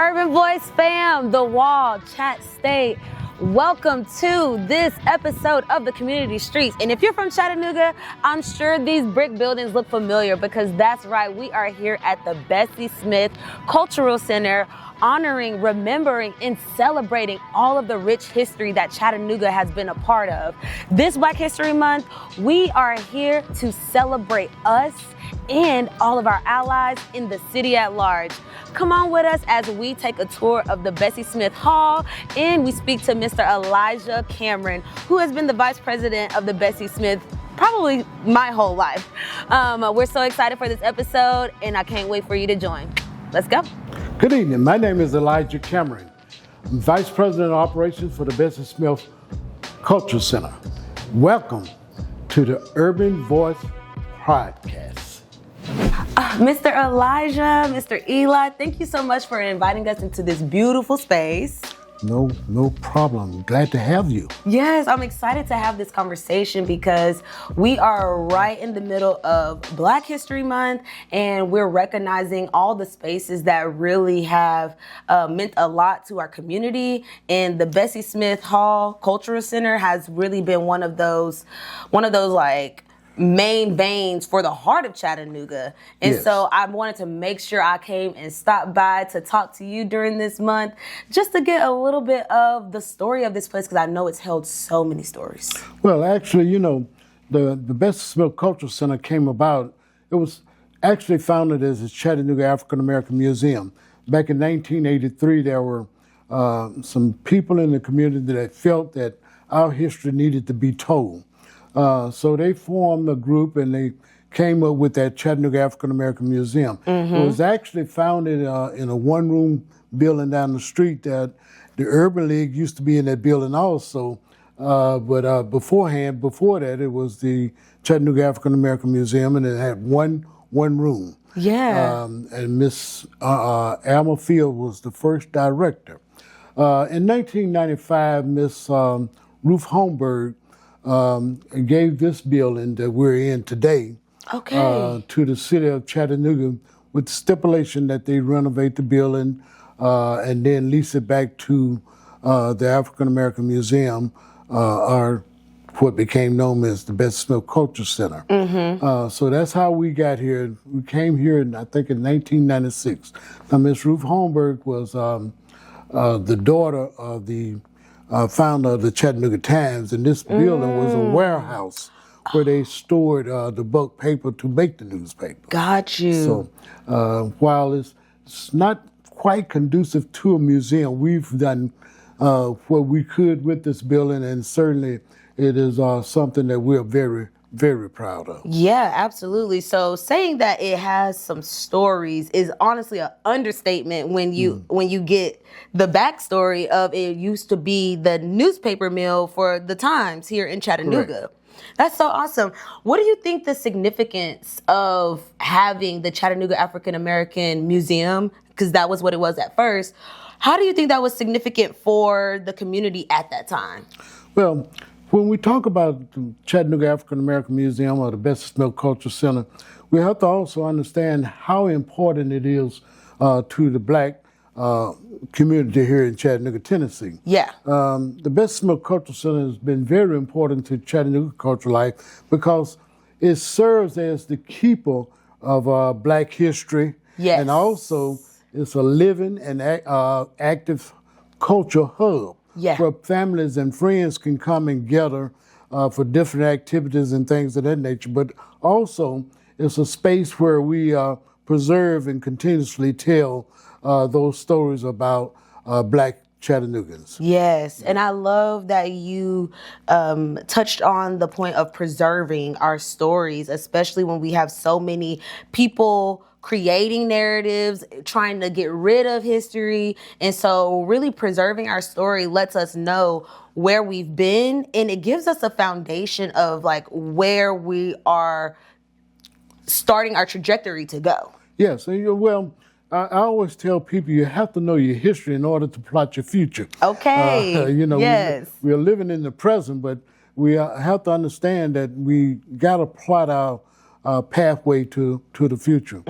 Urban Voice fam, The Wall, Chat State. Welcome to this episode of the Community Streets. And if you're from Chattanooga, I'm sure these brick buildings look familiar because that's right, we are here at the Bessie Smith Cultural Center, honoring, remembering, and celebrating all of the rich history that Chattanooga has been a part of. This Black History Month, we are here to celebrate us and all of our allies in the city at large. Come on with us as we take a tour of the Bessie Smith Hall and we speak to Mr. Elijah Cameron, who has been the vice president of the Bessie Smith probably my whole life. We're so excited for this episode and I can't wait for you to join. Let's go. Good evening. My name is Elijah Cameron. I'm Vice President of Operations for the Bessie Smith Cultural Center. Welcome to the Urban Voice Podcast. Mr. Elijah, Mr. Eli, thank you so much for inviting us into this beautiful space. No problem. Glad to have you. Yes, I'm excited to have this conversation because we are right in the middle of Black History Month and we're recognizing all the spaces that really have meant a lot to our community. And the Bessie Smith Hall Cultural Center has really been one of those like main veins for the heart of Chattanooga. And Yes. So I wanted to make sure I came and stopped by to talk to you during this month, just to get a little bit of the story of this place, because I know it's held so many stories. Well, actually, the Bessie Smith Cultural Center came about, it was actually founded as the Chattanooga African American Museum. Back in 1983, there were some people in the community that felt that our history needed to be told. So they formed a group and they came up with that Chattanooga African American Museum. Mm-hmm. It was actually founded in a one-room building down the street that the Urban League used to be in that building also. But before that, it was the Chattanooga African American Museum, and it had one room. Yeah. And Miss Alma Field was the first director. In 1995, Miss Ruth Holmberg gave this building that we're in today to the city of Chattanooga with the stipulation that they renovate the building and then lease it back to the African American Museum, or what became known as the Bessie Smith Cultural Center. Mm-hmm. So that's how we got here. We came here, I think, in 1996. Now, Miss Ruth Holmberg was the daughter of the founder of the Chattanooga Times, and this building was a warehouse where they stored the bulk paper to make the newspaper. Got you. So while it's not quite conducive to a museum, we've done what we could with this building, and certainly it is something that we're very, very proud of. Yeah, absolutely. So saying that it has some stories is honestly an understatement when you get the backstory of it used to be the newspaper mill for the Times here in Chattanooga. Correct. That's so awesome. What do you think the significance of having the Chattanooga African American Museum, because that was what it was at first, how do you think that was significant for the community at that time? Well, when we talk about the Chattanooga African American Museum or the Bessie Smith Cultural Center, we have to also understand how important it is to the Black community here in Chattanooga, Tennessee. Yeah. The Bessie Smith Cultural Center has been very important to Chattanooga cultural life because it serves as the keeper of Black history. Yes. And also it's a living and active cultural hub. Yeah. Where families and friends can come and gather for different activities and things of that nature. But also, it's a space where we preserve and continuously tell those stories about Black Chattanoogans. Yes, and I love that you touched on the point of preserving our stories, especially when we have so many people creating narratives, trying to get rid of history. And so really preserving our story lets us know where we've been, and it gives us a foundation of like where we are starting our trajectory to go. Yes, well, I always tell people you have to know your history in order to plot your future. Okay, yes. We're living in the present, but we have to understand that we got to plot pathway to the future.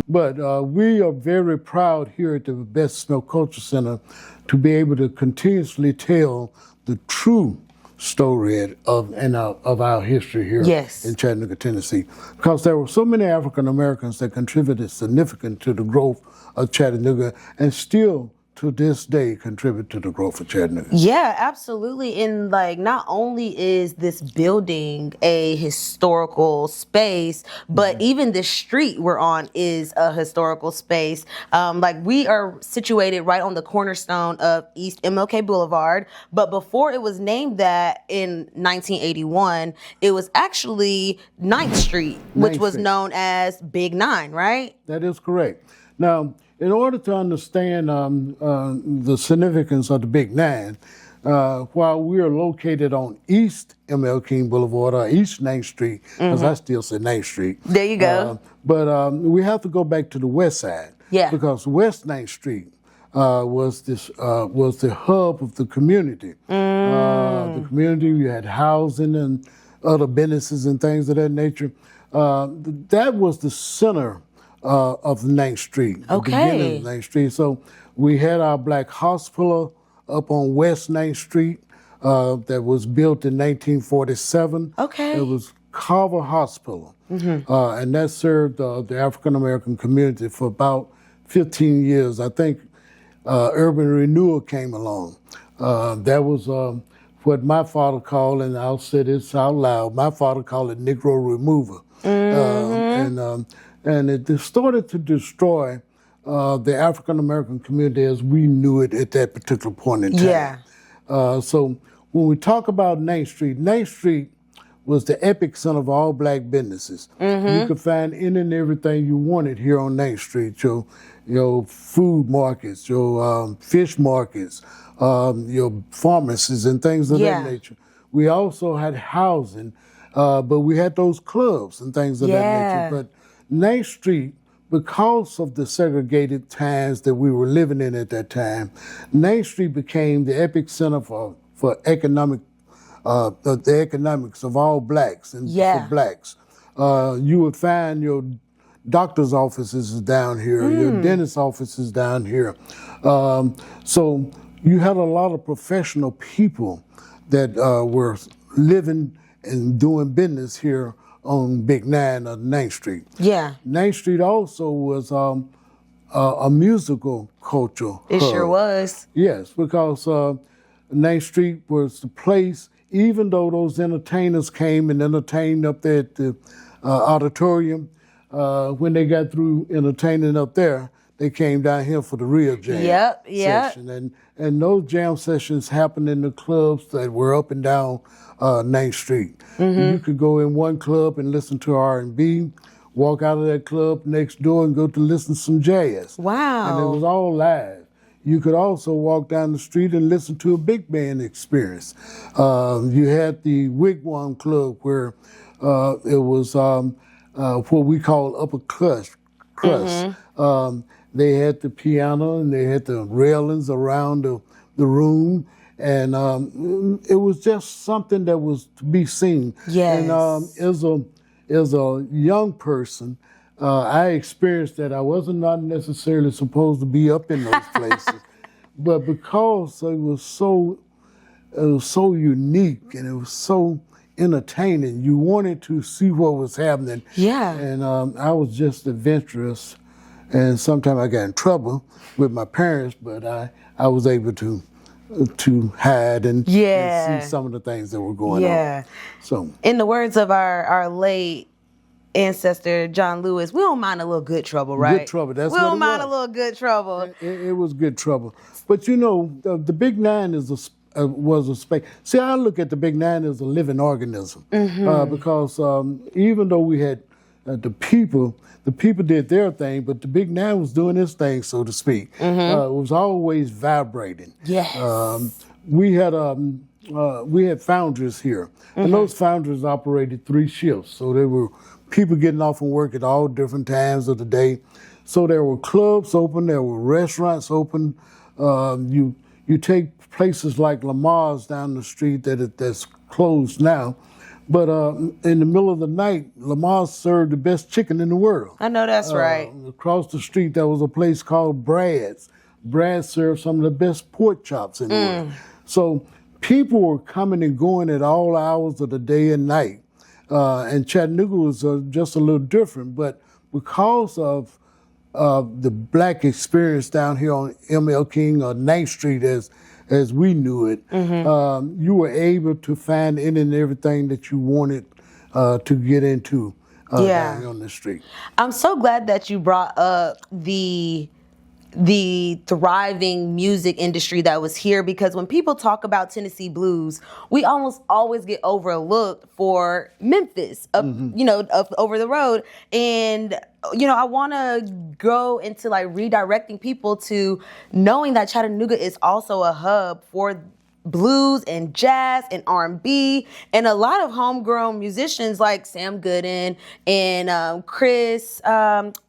But we are very proud here at the Best Smell Culture Center to be able to continuously tell the true story of our history here Yes. in Chattanooga, Tennessee, because there were so many African Americans that contributed significantly to the growth of Chattanooga, and still to this day contribute to the growth of Chattanooga. Yeah, absolutely. And like, not only is this building a historical space, but even the street we're on is a historical space. Like, we are situated right on the cornerstone of East MLK Boulevard. But before it was named that in 1981, it was actually 9th Street, which was known as Big Nine, right? That is correct. Now, in order to understand the significance of the Big Nine, while we are located on East MLK Boulevard or East 9th Street, because I still say 9th Street. There you go. But we have to go back to the west side. Yeah. Because West 9th Street was the hub of the community. The community, you had housing and other businesses and things of that nature. That was the center of 9th Street, the beginning of 9th Street. So we had our black hospital up on West 9th Street that was built in 1947. Okay. It was Carver Hospital, and that served the African American community for about 15 years. I think urban renewal came along. That was what my father called, and I'll say this out loud, my father called it Negro removal. And it started to destroy the African American community as we knew it at that particular point in time. Yeah. So when we talk about 9th Street was the epic center of all black businesses. You could find any and everything you wanted here on 9th Street. Your food markets, your fish markets, your pharmacies and things of that nature. We also had housing, but we had those clubs and things of that nature. But 9th Street, because of the segregated times that we were living in at that time, 9th Street became the epic center for economic, the economics of all blacks and for blacks. You would find your doctor's offices is down here, your dentist's office is down here. So you had a lot of professional people that were living and doing business here on Big Nine of 9th Street. Yeah. 9th Street also was a musical culture It hub. sure was. Yes, because 9th Street was the place, even though those entertainers came and entertained up there at the auditorium, when they got through entertaining up there, they came down here for the real jam session. And those jam sessions happened in the clubs that were up and down 9th Street. You could go in one club and listen to R&B, walk out of that club next door and go to listen to some jazz. Wow. And it was all live. You could also walk down the street and listen to a big band experience. You had the Wigwam Club where it was what we call upper crust. They had the piano and they had the railings around the room. And it was just something that was to be seen. Yes. And as a young person, I experienced that. I wasn't not necessarily supposed to be up in those places, but because it was so unique and it was so entertaining, you wanted to see what was happening. Yeah. And I was just adventurous, and sometimes I got in trouble with my parents, but I was able to hide and see some of the things that were going on. So, in the words of our late ancestor John Lewis, we don't mind a little good trouble, right? Good trouble. That's we what don't it mind was. a little good trouble. It was good trouble. But you know, the Big Nine was a space. See, I look at the Big Nine as a living organism because even though we had the people did their thing, but the Big Nine was doing its thing, so to speak. It was always vibrating. Yes. We had foundries here, and those foundries operated 3 shifts. So there were people getting off from work at all different times of the day. So there were clubs open, there were restaurants open. You take places like Lamar's down the street that's closed now, But in the middle of the night, Lamar served the best chicken in the world. I know that's right. Across the street, there was a place called Brad's. Brad served some of the best pork chops in the world. So people were coming and going at all hours of the day and night. And Chattanooga was just a little different, but because of the black experience down here on M.L. King or 9th Street as we knew it, you were able to find any and everything that you wanted to get into down here on the street. I'm so glad that you brought up the thriving music industry that was here, because when people talk about Tennessee blues, we almost always get overlooked for Memphis, up over the road. And I want to go into like redirecting people to knowing that Chattanooga is also a hub for blues and jazz and R&B, and a lot of homegrown musicians like Sam Gooden and Chris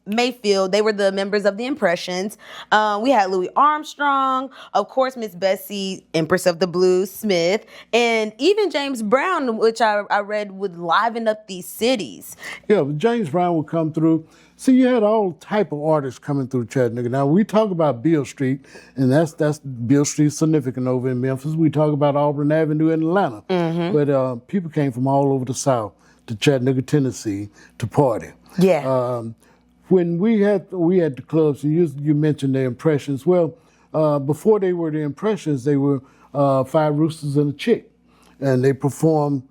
Mayfield. They were the members of the Impressions. We had Louis Armstrong, of course, Miss Bessie, Empress of the Blues, Smith, and even James Brown, which I read would liven up these cities. Yeah, James Brown would come through. See, you had all type of artists coming through Chattanooga. Now, we talk about Beale Street, and that's Beale Street significant over in Memphis. We talk about Auburn Avenue in Atlanta. But people came from all over the South to Chattanooga, Tennessee to party. Yeah. When we had the clubs, you mentioned the Impressions. Well, before they were the Impressions, they were Five Roosters and a Chick. And they performed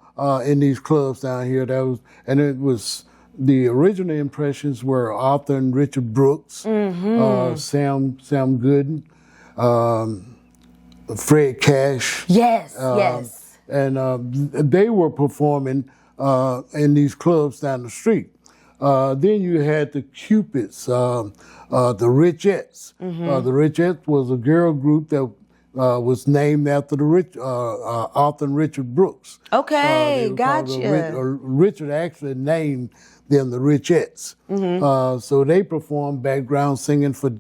in these clubs down here. The original Impressions were Arthur and Richard Brooks, Sam Gooden, Fred Cash. Yes, yes. And they were performing in these clubs down the street. Then you had the Cupids, the Richettes. The Richettes was a girl group that was named after the Arthur and Richard Brooks. Okay, gotcha. Richard actually named them the Richettes. So they performed background singing for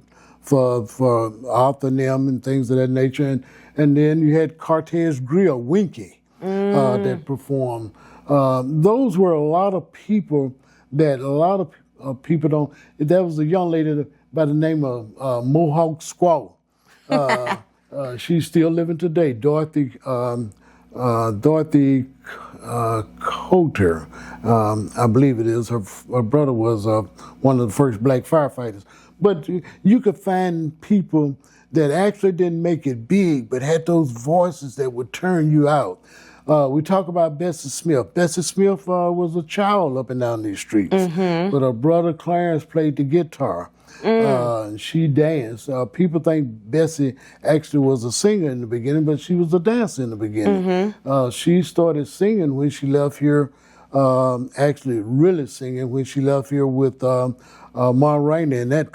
Arthur and them and things of that nature. And then you had Cortez Grill, Winky, that performed. Those were a lot of people that a lot of people don't. There was a young lady by the name of Mohawk Squaw. She's still living today, Dorothy Coulter, I believe it is. Her brother was one of the first black firefighters. But you could find people that actually didn't make it big, but had those voices that would turn you out. We talk about Bessie Smith. Bessie Smith was a child up and down these streets, but her brother Clarence played the guitar. She danced. People think Bessie actually was a singer in the beginning, but she was a dancer in the beginning. She started singing when she left here, actually really singing when she left here with Ma Rainey and that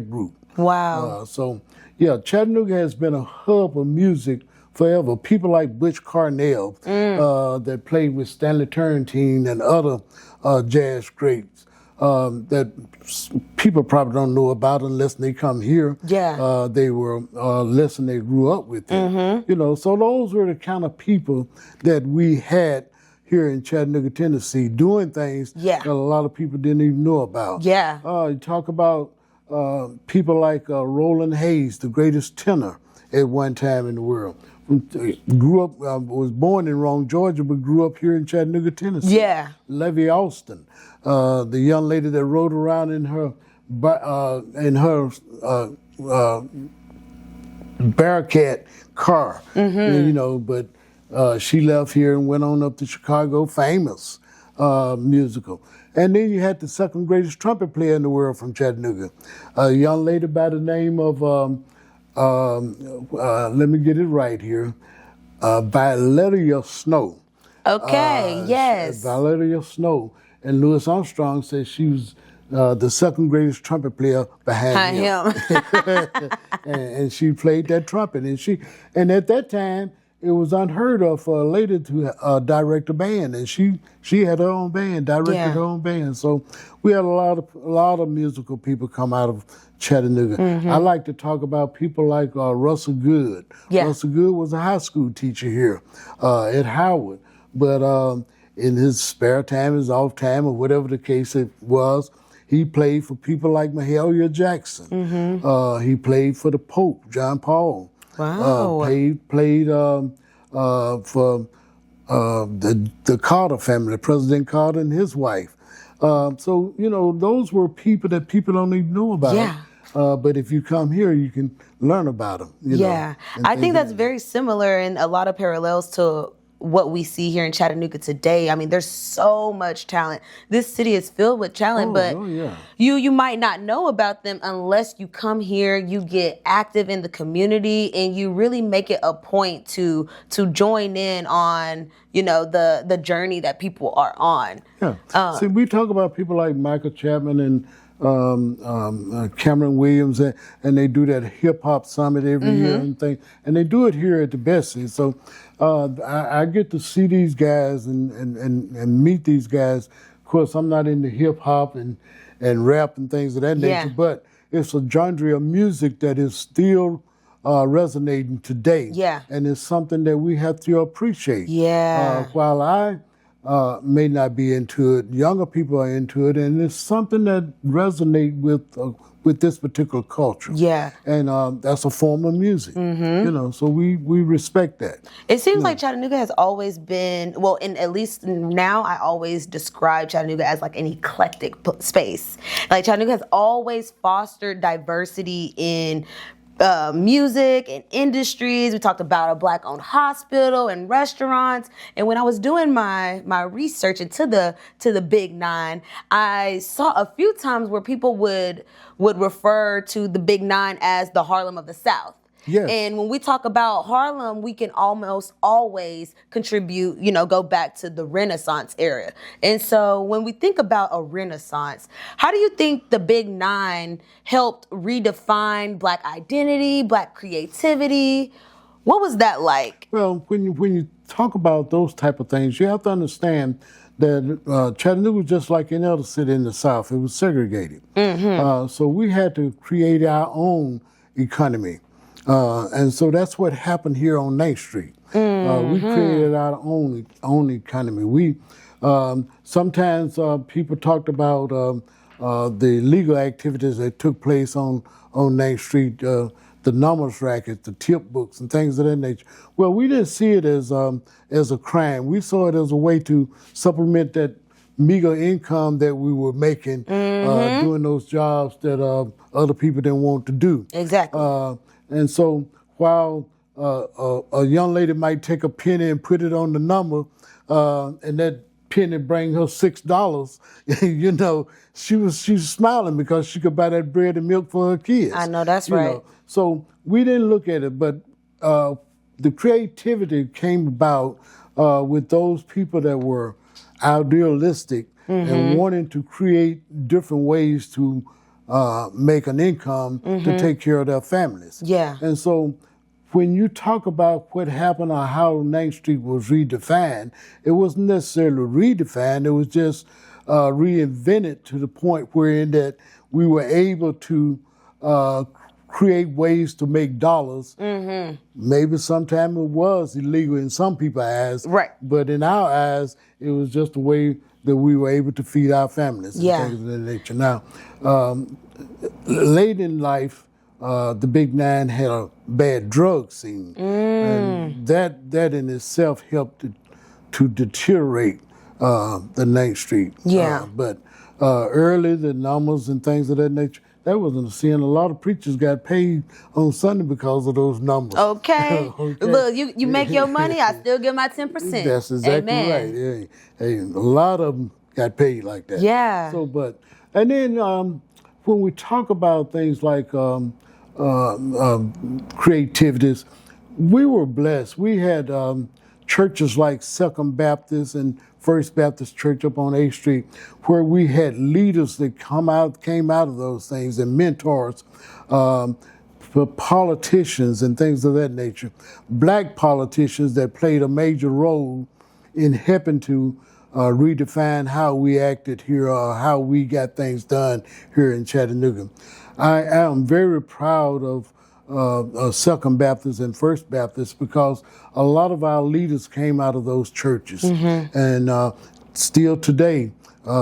group. Wow. So, yeah, Chattanooga has been a hub of music forever. People like Butch Carnell that played with Stanley Turrentine and other jazz greats. That people probably don't know about unless they come here. Yeah. They were less and they grew up with them. So those were the kind of people that we had here in Chattanooga, Tennessee, doing things that a lot of people didn't even know about. Yeah. You talk about people like Roland Hayes, the greatest tenor at one time in the world. Grew up, was born in Rome, Georgia, but grew up here in Chattanooga, Tennessee. Yeah. Levy Austin, the young lady that rode around in her Bearcat car, but she left here and went on up to Chicago, famous musical. And then you had the second greatest trumpet player in the world from Chattanooga, a young lady by the name of, let me get it right here, Valeria Snow. Okay, yes. Valeria Snow. And Louis Armstrong says she was the second greatest trumpet player behind him. and she played that trumpet. And at that time, it was unheard of for a lady to direct a band, and she had her own band, directed her own band. So we had a lot of musical people come out of Chattanooga. I like to talk about people like Russell Good. Russell Good was a high school teacher here at Howard, but in his spare time, his off time, or whatever the case it was, he played for people like Mahalia Jackson. He played for the Pope, John Paul. Wow. Played for the Carter family, President Carter and his wife. So, you know, those were people that people don't even know about. Yeah. But if you come here, you can learn about them. You know, I think that's very similar and a lot of parallels to what we see here in Chattanooga today. I mean, there's so much talent. This city is filled with talent, but you might not know about them unless you come here, you get active in the community, and you really make it a point to join in on, you know, the journey that people are on. Yeah. See, we talk about people like Michael Chapman and Cameron Williams, and they do that hip hop summit every year and things, and they do it here at the Bessie. So I get to see these guys and meet these guys. Of course, I'm not into hip hop and rap and things of that nature, but it's a genre of music that is still resonating today. Yeah. And it's something that we have to appreciate. Yeah. While I may not be into it, younger people are into it, and it's something that resonates with this particular culture. Yeah. And that's a form of music. You know, so we respect that. It seems like Chattanooga has always been, well, and at least now I always describe Chattanooga as like an eclectic space. Like Chattanooga has always fostered diversity in music and industries. We talked about a Black-owned hospital and restaurants. And when I was doing my research into the Big Nine, I saw a few times where people would refer to the Big Nine as the Harlem of the South. Yes. And when we talk about Harlem, we can almost always contribute, you know, go back to the Renaissance era. And so when we think about a Renaissance, how do you think the Big Nine helped redefine Black identity, Black creativity? What was that like? Well, when you talk about those type of things, you have to understand that Chattanooga was just like any other city in the South. It was segregated. So we had to create our own economy. And so that's what happened here on 9th Street. We created our own economy. We sometimes people talked about the legal activities that took place on 9th Street, the numbers rackets, the tip books, and things of that nature. Well, we didn't see it as a crime. We saw it as a way to supplement that meager income that we were making doing those jobs that other people didn't want to do. Exactly. And so while a young lady might take a penny and put it on the number, and that penny bring her $6, you know, she was smiling because she could buy that bread and milk for her kids. I know, that's right. Know. So we didn't look at it, but the creativity came about with those people that were idealistic and wanting to create different ways to make an income to take care of their families. Yeah. And so when you talk about what happened or how 9th Street was redefined, it wasn't necessarily redefined, it was just reinvented to the point wherein that we were able to create ways to make dollars. Maybe sometime it was illegal in some people's eyes, right? But in our eyes, it was just a way that we were able to feed our families and things of that nature. Now, late in life, the Big Nine had a bad drug scene, and that in itself helped to deteriorate the 9th Street. Yeah. But early, the numbers and things of that nature, that wasn't a sin. A lot of preachers got paid on Sunday because of those numbers. Okay. Look, you make your money, I still get my 10%. That's exactly right. Yeah. Hey, a lot of them got paid like that. Yeah. So, and then when we talk about things like creativities, we were blessed. We had churches like Second Baptist and First Baptist Church up on 8th Street, where we had leaders that came out of those things, and mentors for politicians and things of that nature. Black politicians that played a major role in helping to redefine how we acted here or how we got things done here in Chattanooga. I am very proud of Second Baptist and First Baptist, because a lot of our leaders came out of those churches. And still today,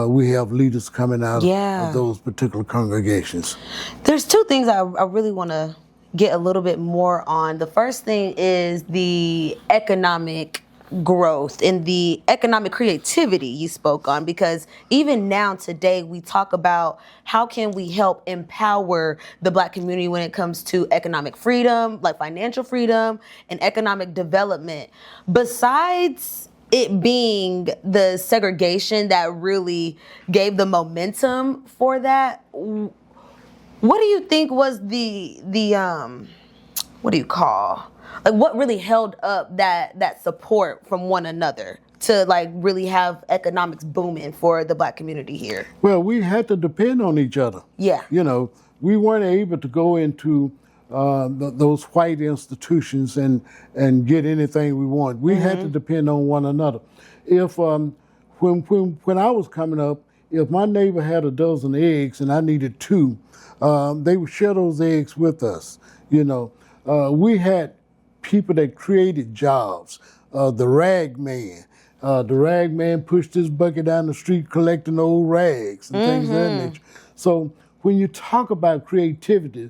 we have leaders coming out of those particular congregations. There's two things I really want to get a little bit more on. The first thing is the economic growth and the economic creativity you spoke on, because even now today we talk about how can we help empower the Black community when it comes to economic freedom, like financial freedom and economic development. Besides it being the segregation that really gave the momentum for that, what do you think was the what do you call, like, what really held up that support from one another to like really have economics booming for the Black community here? Well, we had to depend on each other. Yeah. You know, we weren't able to go into those white institutions and get anything we want. We had to depend on one another. If when I was coming up, if my neighbor had a dozen eggs and I needed 2, they would share those eggs with us. You know, we had people that created jobs. The rag man. The rag man pushed his bucket down the street collecting old rags and things of that nature. So when you talk about creativity,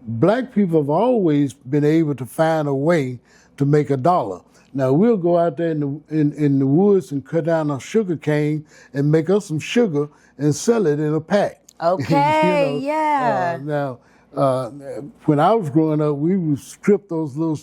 Black people have always been able to find a way to make a dollar. Now we'll go out there in the woods and cut down a sugar cane and make us some sugar and sell it in a pack. Okay, You know, now, when I was growing up, we would strip those little,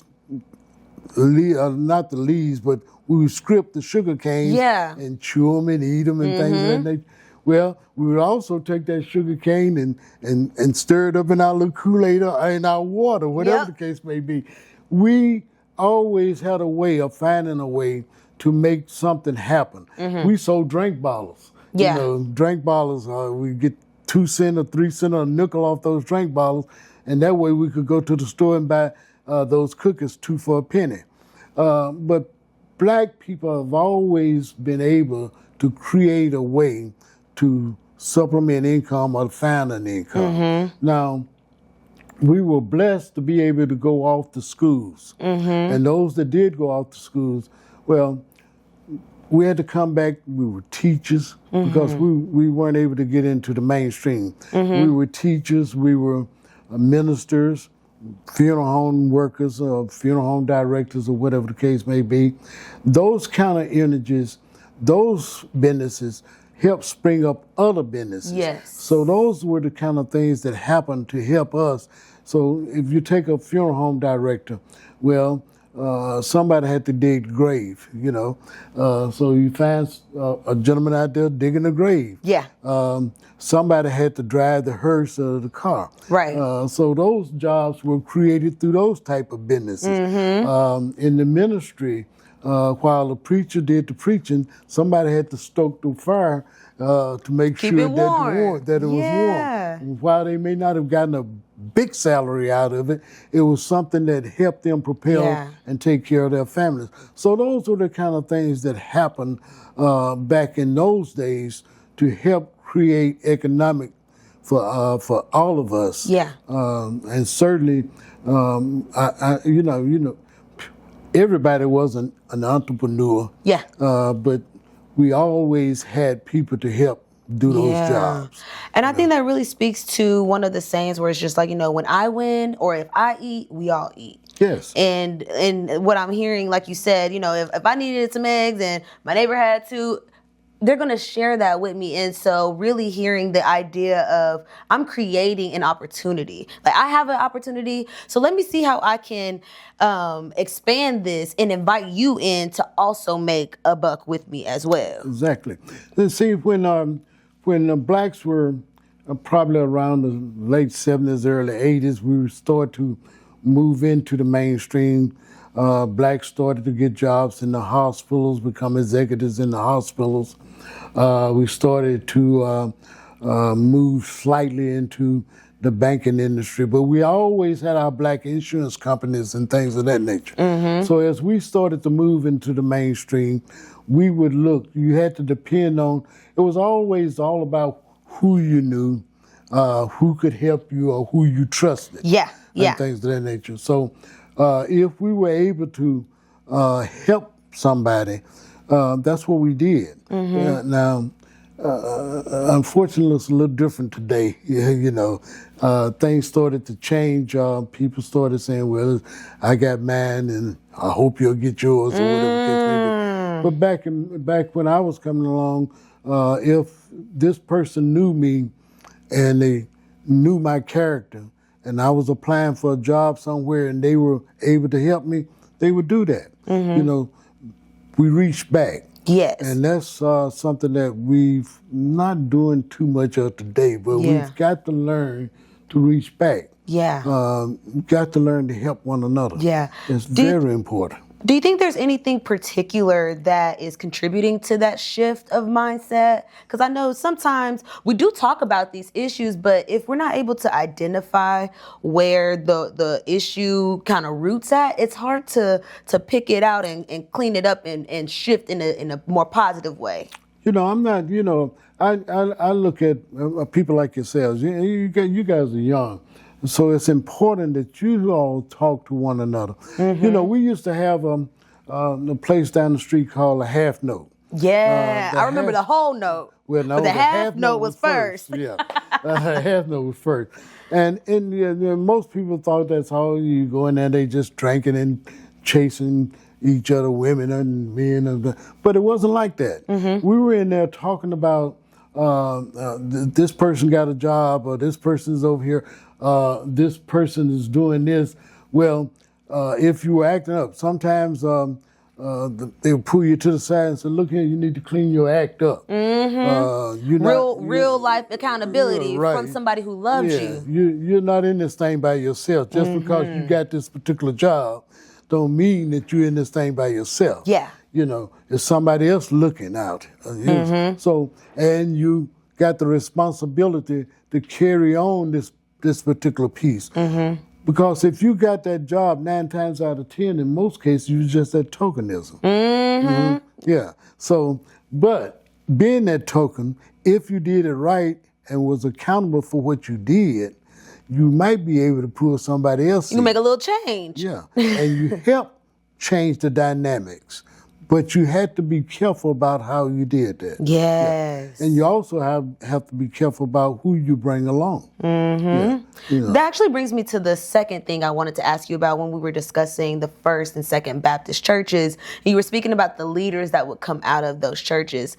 not the leaves, but we would strip the sugar canes and chew them and eat them and things of that nature. Well, we would also take that sugar cane and stir it up in our little Kool-Aid or in our water, whatever the case may be. We always had a way of finding a way to make something happen. We sold drink bottles. You know, drink bottles, we get 2 cents or 3 cents or a nickel off those drink bottles, and that way we could go to the store and buy those cookies 2 for a penny. But Black people have always been able to create a way to supplement income or find an income. Now, we were blessed to be able to go off to schools. And those that did go off to schools, well, we had to come back. We were teachers because we weren't able to get into the mainstream. We were teachers, we were ministers, funeral home workers, or funeral home directors, or whatever the case may be. Those kind of energies, those businesses help spring up other businesses. Yes. So those were the kind of things that happened to help us. So if you take a funeral home director, well, somebody had to dig the grave, you know. So you find a gentleman out there digging a grave. Yeah. Somebody had to drive the hearse of the car. Right. So those jobs were created through those type of businesses. In the ministry, while the preacher did the preaching, somebody had to stoke the fire to make Keep sure it warm. that it was warm. While they may not have gotten a big salary out of it, it was something that helped them propel and take care of their families. So those were the kind of things that happened back in those days to help create economic for all of us. And certainly, you know, everybody wasn't an entrepreneur. But we always had people to help do those jobs. And I think that really speaks to one of the sayings where it's just like, you know, when I win or if I eat, we all eat. Yes. And what I'm hearing, like you said, you know, if I needed some eggs and my neighbor had 2, they're going to share that with me. And so really hearing the idea of I'm creating an opportunity. Like I have an opportunity, so let me see how I can expand this and invite you in to also make a buck with me as well. Exactly. Let's see, when the Blacks were probably around the late 70s, early 80s, we started to move into the mainstream. Blacks started to get jobs in the hospitals, become executives in the hospitals. We started to move slightly into the banking industry, but we always had our Black insurance companies and things of that nature. So as we started to move into the mainstream, we would look, you had to depend on, it was always all about who you knew, who could help you or who you trusted. Yeah, yeah. And things of that nature. So if we were able to help somebody, that's what we did. Now, unfortunately, it's a little different today. You know, things started to change. People started saying, "Well, I got mine, and I hope you'll get yours," or whatever the case may be. But back when I was coming along, if this person knew me and they knew my character, and I was applying for a job somewhere, and they were able to help me, they would do that. You know, we reached back. Yes. And that's something that we've not doing too much of today, but we've got to learn to reach back. Yeah. We've got to learn to help one another. Yeah. It's very important. Do you think there's anything particular that is contributing to that shift of mindset? Because I know sometimes we do talk about these issues, but if we're not able to identify where the issue kind of roots at, it's hard to pick it out and clean it up and shift in a more positive way. You know, I'm not, you know, I look at people like yourselves. You guys are young. So it's important that you all talk to one another. You know, we used to have a place down the street called a half note. Yeah, I remember the whole note. Well, no, but the half note was first. Yeah, half note was first. And most people thought that's how you go in there, they just drinking and chasing each other, women and men. But it wasn't like that. We were in there talking about this person got a job, or this person's over here. This person is doing this. Well, if you were acting up, sometimes they'll pull you to the side and say, "Look here, you need to clean your act up." Real life accountability from somebody who loves you. You're not in this thing by yourself. Just because you got this particular job, don't mean that you're in this thing by yourself. Yeah. You know, it's somebody else looking out. So, and you got the responsibility to carry on this particular piece. Because if you got that job 9 times out of 10, in most cases, you just that tokenism. Yeah. So, but being that token, if you did it right and was accountable for what you did, you might be able to pull somebody else in. You can make a little change. Yeah. And you help change the dynamics. But you had to be careful about how you did that. Yes. Yeah. And you also have to be careful about who you bring along. Yeah. You know. That actually brings me to the second thing I wanted to ask you about when we were discussing the First and Second Baptist churches. You were speaking about the leaders that would come out of those churches.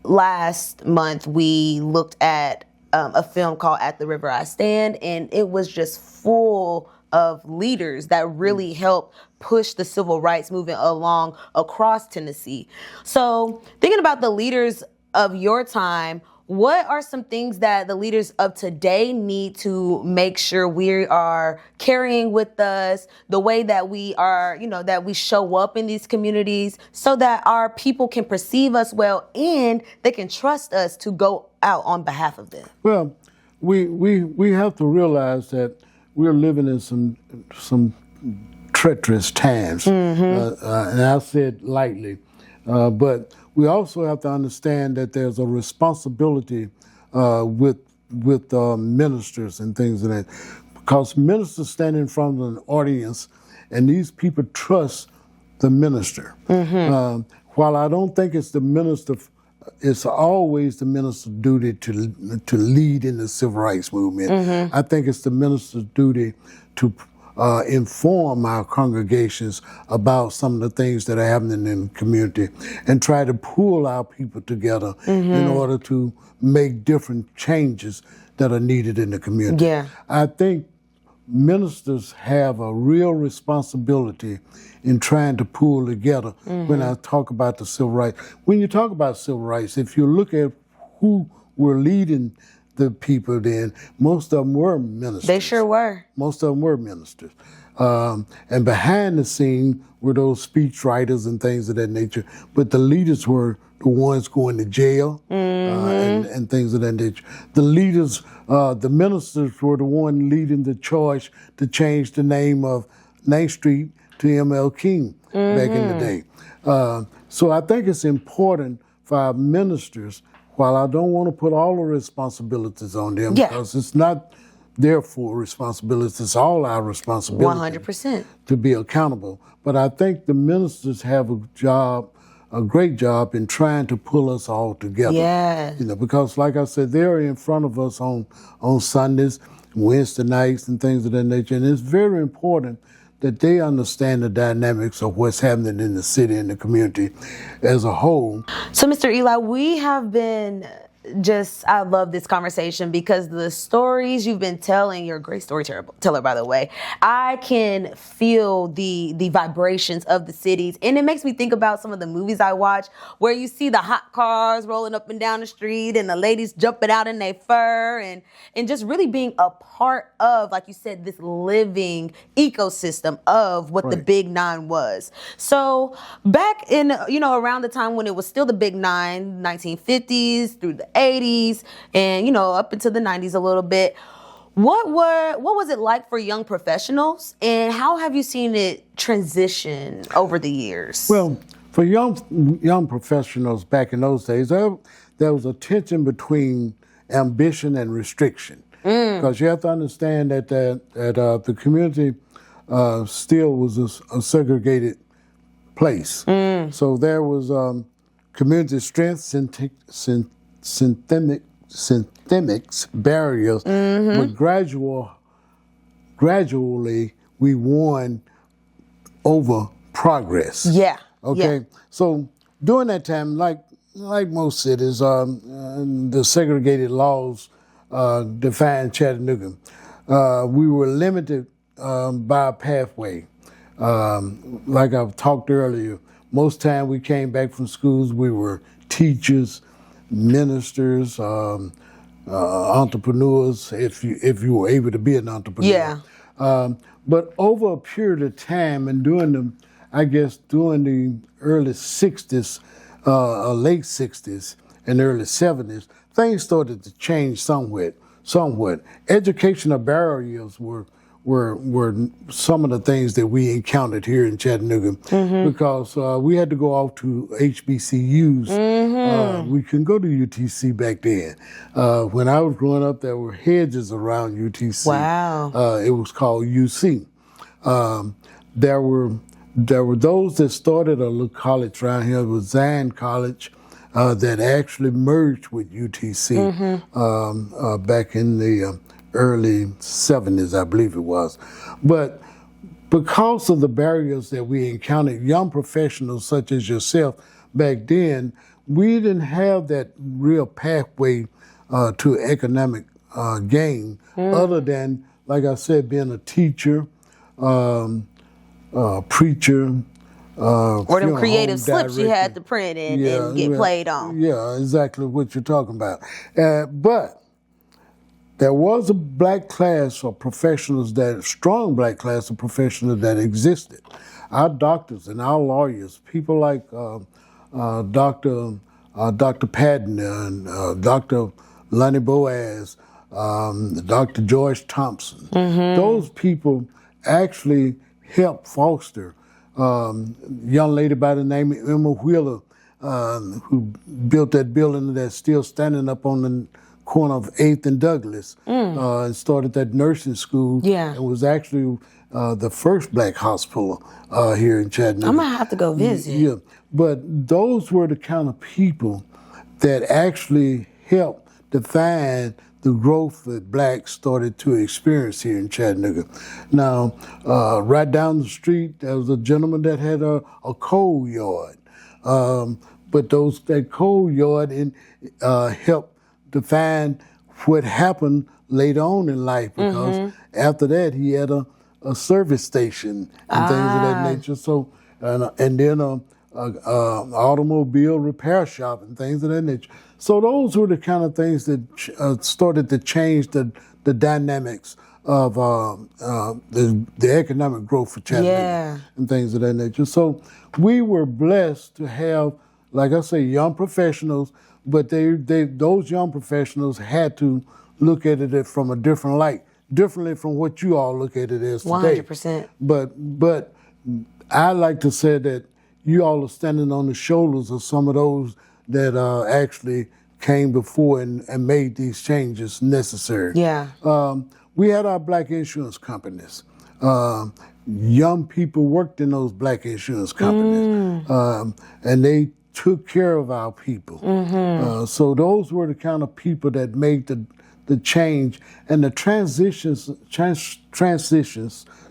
Last month, we looked at a film called At the River I Stand, and it was just full of leaders that really helped push the civil rights movement along across Tennessee. So thinking about the leaders of your time, what are some things that the leaders of today need to make sure we are carrying with us, the way that we are, you know, that we show up in these communities so that our people can perceive us well and they can trust us to go out on behalf of them? Well, we have to realize that we're living in some treacherous times, and I said lightly, but we also have to understand that there's a responsibility with ministers and things like that, because ministers stand in front of an audience, and these people trust the minister. While I don't think it's the minister. It's always the minister's duty to lead in the civil rights movement. I think it's the minister's duty to inform our congregations about some of the things that are happening in the community and try to pull our people together in order to make different changes that are needed in the community. Yeah. I think ministers have a real responsibility in trying to pull together when I talk about the civil rights. When you talk about civil rights, if you look at who were leading the people then, most of them were ministers. They sure were. Most of them were ministers. And behind the scene were those speech writers and things of that nature. But the leaders were the ones going to jail and things of that nature. The leaders, the ministers were the one leading the charge to change the name of 9th Street to ML King back in the day. So I think it's important for our ministers, while I don't want to put all the responsibilities on them, Yeah. because it's not their full responsibility, it's all our responsibility 100%. to be accountable. But I think the ministers have a great job in trying to pull us all together. Yeah. Because like I said, they're in front of us on Sundays, Wednesday nights, and things of that nature. And it's very important that they understand the dynamics of what's happening in the city and the community as a whole. So, Mr. Eli, we have been I love this conversation because the stories you've been telling, you're a great storyteller, by the way. I can feel the vibrations of the cities, and it makes me think about some of the movies I watch where you see the hot cars rolling up and down the street and the ladies jumping out in their fur and just really being a part of, like you said, this living ecosystem of what the Big Nine was. So back in, around the time when it was still the Big Nine, 1950s through the 80s and, up into the 90s a little bit. What was it like for young professionals, and how have you seen it transition over the years? Well, for young professionals back in those days, there was a tension between ambition and restriction. Because you have to understand that the community still was a segregated place. So there was community strength, systemic barriers, but gradually we won over progress. Yeah. Okay. Yeah. So during that time, like most cities, the segregated laws defined Chattanooga. We were limited by a pathway. Like I've talked earlier, most time we came back from schools, we were teachers, ministers, entrepreneurs, if you were able to be an entrepreneur. Yeah. But over a period of time, and during the early 60s, late 60s and early 70s, things started to change somewhat. Educational barriers were some of the things that we encountered here in Chattanooga, because we had to go off to HBCUs. We couldn't go to UTC back then. When I was growing up, there were hedges around UTC. Wow. It was called UC. There were those that started a little college around here. It was Zion College. That actually merged with UTC back in the early 70s, I believe it was. But because of the barriers that we encountered, young professionals such as yourself back then, we didn't have that real pathway to economic gain, other than, like I said, being a teacher, preacher, or them creative slips you had to print and get played on. Yeah, exactly what you're talking about. But there was a black class of professionals, strong black class of professionals that existed. Our doctors and our lawyers, people like Dr. Patton and Dr. Lonnie Boaz, Dr. George Thompson. Those people actually helped foster young lady by the name of Emma Wheeler, who built that building that's still standing up on the corner of 8th and Douglas, and started that nursing school. Yeah. And was actually the first black hospital here in Chattanooga. I'm gonna have to go visit. Yeah, but those were the kind of people that actually helped define the growth that blacks started to experience here in Chattanooga. Now, right down the street, there was a gentleman that had a coal yard. But that coal yard helped define what happened later on in life, because after that he had a service station and things of that nature. So, and then a automobile repair shop and things of that nature. So those were the kind of things that started to change the dynamics of the economic growth for Chattanooga and things of that nature. So we were blessed to have, like I say, young professionals, but those young professionals had to look at it from a different light, differently from what you all look at it as today. 100%. But I like to say that you all are standing on the shoulders of some of those that actually came before and made these changes necessary. Yeah. We had our black insurance companies. Young people worked in those black insurance companies, and they took care of our people. So those were the kind of people that made the change, and the transitions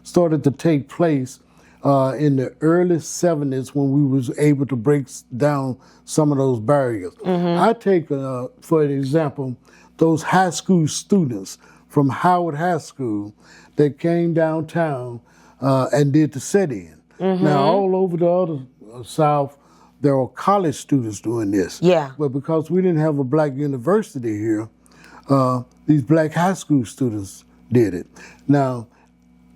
started to take place in the early 70s when we was able to break down some of those barriers. I take, for example, those high school students from Howard High School that came downtown and did the sit-in. Now, all over the other South, there are college students doing this. Yeah. But because we didn't have a black university here, these black high school students did it. Now,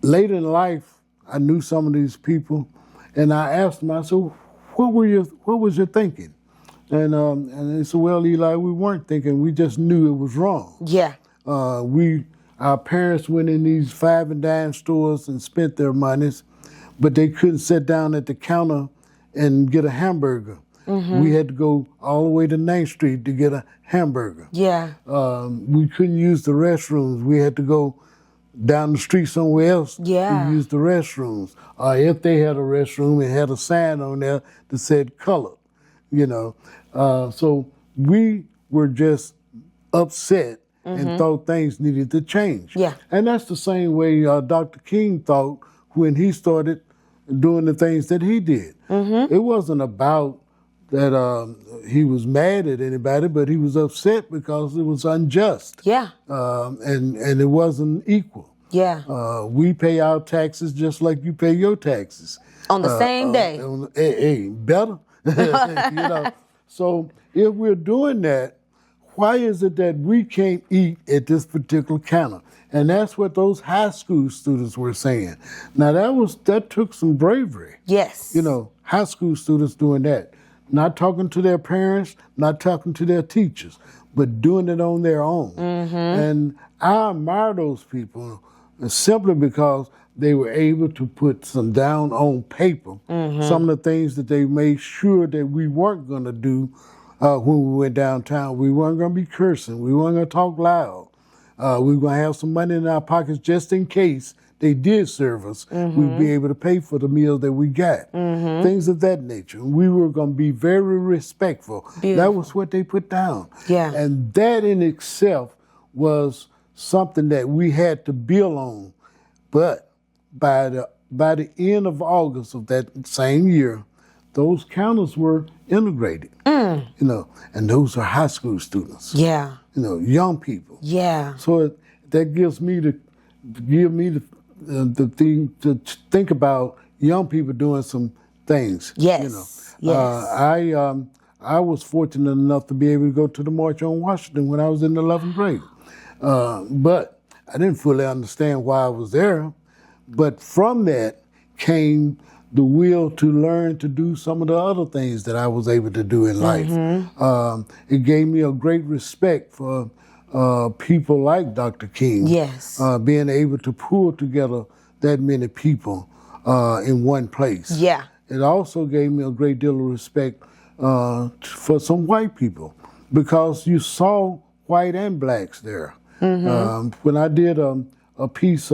later in life, I knew some of these people, and I asked them, I said, what was your thinking? And they said, well, Eli, we weren't thinking, we just knew it was wrong. Yeah. Our parents went in these 5 and dime stores and spent their monies, but they couldn't sit down at the counter and get a hamburger. We had to go all the way to 9th Street to get a hamburger. Yeah. We couldn't use the restrooms. We had to go down the street somewhere else to use the restrooms. If they had a restroom, it had a sign on there that said colored, you know. So we were just upset and thought things needed to change. Yeah. And that's the same way Dr. King thought when he started doing the things that he did. It wasn't about that he was mad at anybody, but he was upset because it was unjust. Yeah. And it wasn't equal. Yeah. We pay our taxes just like you pay your taxes. On the same day. Hey, better. You know. So if we're doing that, why is it that we can't eat at this particular counter? And that's what those high school students were saying. Now that took some bravery. Yes. You know, high school students doing that. Not talking to their parents, not talking to their teachers, but doing it on their own. And I admire those people simply because they were able to put some down on paper some of the things that they made sure that we weren't going to do when we went downtown. We weren't going to be cursing. We weren't going to talk loud. We were going to have some money in our pockets just in case they did serve us. We'd be able to pay for the meals that we got. Things of that nature. We were going to be very respectful. Beautiful. That was what they put down. Yeah. And that in itself was something that we had to build on. But by the end of August of that same year, those counters were integrated. You know, and those are high school students. Yeah. You know, young people. Yeah. So that gives me the thing to think about young people doing some things. Yes. You know. Yes. I was fortunate enough to be able to go to the March on Washington when I was in the 11th grade. But I didn't fully understand why I was there. But from that came the will to learn to do some of the other things that I was able to do in life. It gave me a great respect for people like Dr. King. Yes. Being able to pull together that many people in one place. Yeah. It also gave me a great deal of respect for some white people because you saw white and blacks there. When I did a piece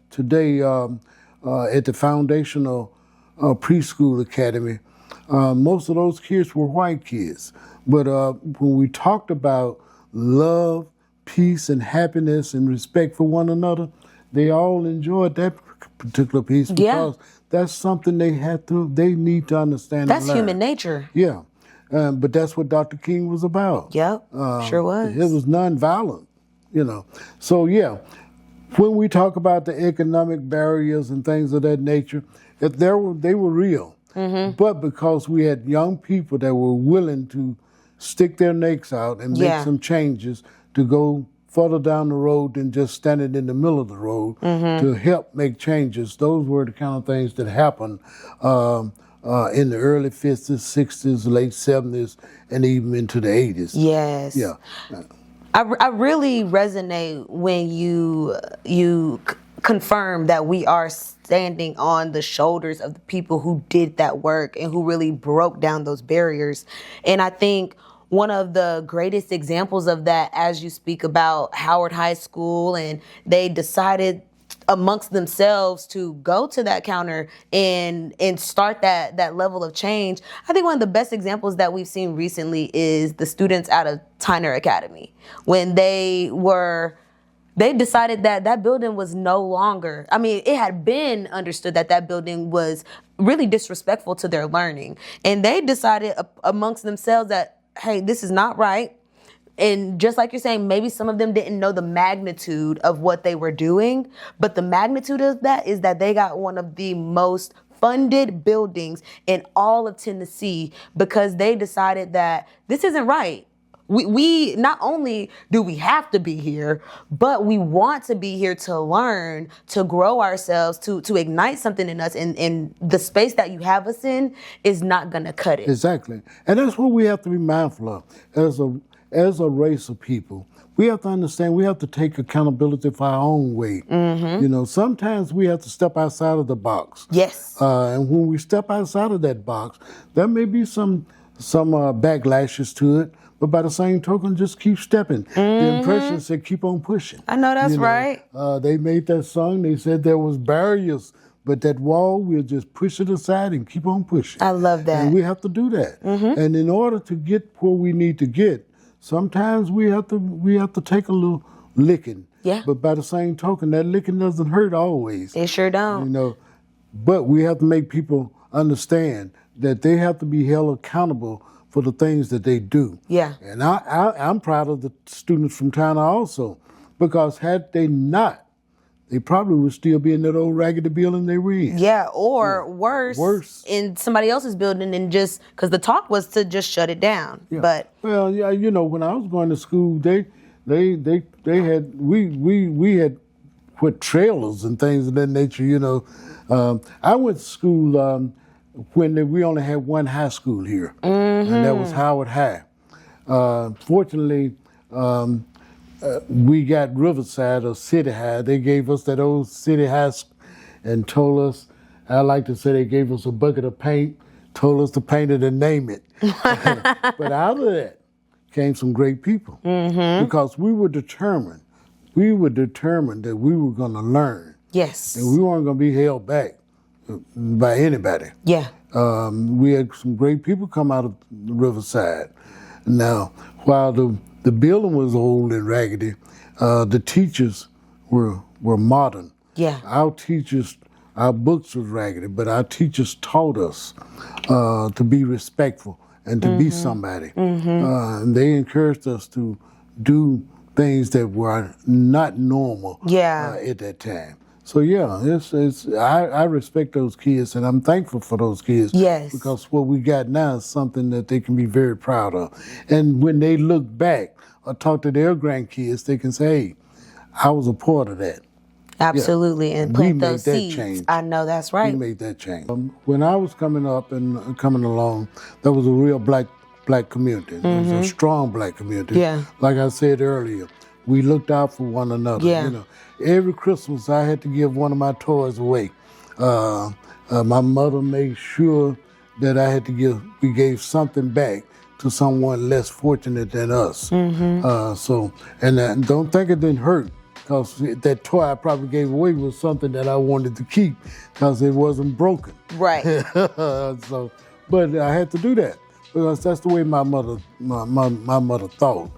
today at the Foundational Preschool Academy, most of those kids were white kids. But when we talked about love, peace, and happiness and respect for one another, they all enjoyed that particular piece because that's something they need to understand. That's human nature. Yeah. But that's what Dr. King was about. Yep, sure was. It was nonviolent, you know. So, yeah, when we talk about the economic barriers and things of that nature, they were real. But because we had young people that were willing to stick their necks out and make some changes to go further down the road than just standing in the middle of the road to help make changes, those were the kind of things that happened in the early 50s, 60s, late 70s, and even into the 80s. Yes. Yeah. I really resonate when you confirm that we are standing on the shoulders of the people who did that work and who really broke down those barriers. And I think one of the greatest examples of that, as you speak about Howard High School, and they decided amongst themselves to go to that counter and start that level of change. I think one of the best examples that we've seen recently is the students out of Tyner Academy, when they decided that building was no longer, I mean, it had been understood that building was really disrespectful to their learning. And they decided amongst themselves that, hey, this is not right. And just like you're saying, maybe some of them didn't know the magnitude of what they were doing, but the magnitude of that is that they got one of the most funded buildings in all of Tennessee because they decided that this isn't right. We not only do we have to be here, but we want to be here to learn, to grow ourselves, to ignite something in us. And the space that you have us in is not going to cut it. Exactly. And that's what we have to be mindful of. As a race of people, we have to understand we have to take accountability for our own way. You know, sometimes we have to step outside of the box. Yes. And when we step outside of that box, there may be some backlashes to it, but by the same token, just keep stepping. The impression said keep on pushing. I know that's right. They made that song. They said there was barriers, but that wall, we'll just push it aside and keep on pushing. I love that. And we have to do that. And in order to get where we need to get, sometimes we have to take a little licking. Yeah. But by the same token, that licking doesn't hurt always. It sure don't. You know, but we have to make people understand that they have to be held accountable for the things that they do. Yeah. And I'm proud of the students from China also, because had they not, they probably would still be in that old raggedy building they were in. Yeah, or worse, in somebody else's building, and just because the talk was to just shut it down. Yeah. But well, yeah, you know, when I was going to school, they had we had put trailers and things of that nature. You know, I went to school when we only had one high school here, and that was Howard High. Fortunately. We got Riverside or City High. They gave us that old City High and told us, I like to say they gave us a bucket of paint, told us to paint it and name it. But out of that came some great people because we were determined. We were determined that we were going to learn. yes. And we weren't going to be held back by anybody. Yeah. We had some great people come out of Riverside. Now, while the building was old and raggedy, the teachers were modern. Yeah. Our books was raggedy, but our teachers taught us to be respectful and to be somebody. And they encouraged us to do things that were not normal at that time. So yeah, I respect those kids, and I'm thankful for those kids. Yes. Because what we got now is something that they can be very proud of. And when they look back or talk to their grandkids, they can say, hey, I was a part of that. Absolutely, and plant those seeds. Change. I know that's right. We made that change. When I was coming up and coming along, there was a real black community. There was a strong black community. Yeah. Like I said earlier, we looked out for one another. Yeah. You know, every Christmas I had to give one of my toys away. My mother made sure that we gave something back to someone less fortunate than us. And don't think it didn't hurt, because that toy I probably gave away was something that I wanted to keep because it wasn't broken. Right. But I had to do that because that's the way my mother thought.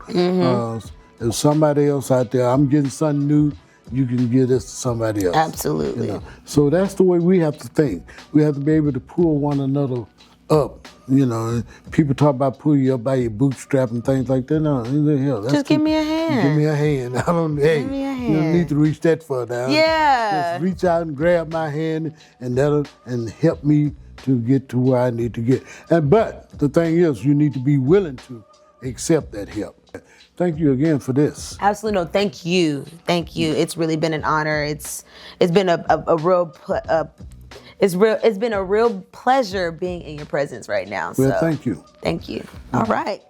There's somebody else out there. I'm getting something new. You can give this to somebody else. Absolutely. You know? So that's the way we have to think. We have to be able to pull one another up. You know, people talk about pulling you up by your bootstrap and things like that. No, hell, Just give me a hand. Give me a hand. I don't. Hey, me a you don't hand. need to reach that far down. Yeah. Just reach out and grab my hand, and help me to get to where I need to get. But the thing is, you need to be willing to accept that help. Thank you again for this. Absolutely. No, thank you. Thank you. It's really been an honor. It's been a real pleasure being in your presence right now. Well, So thank you. thank you. All right.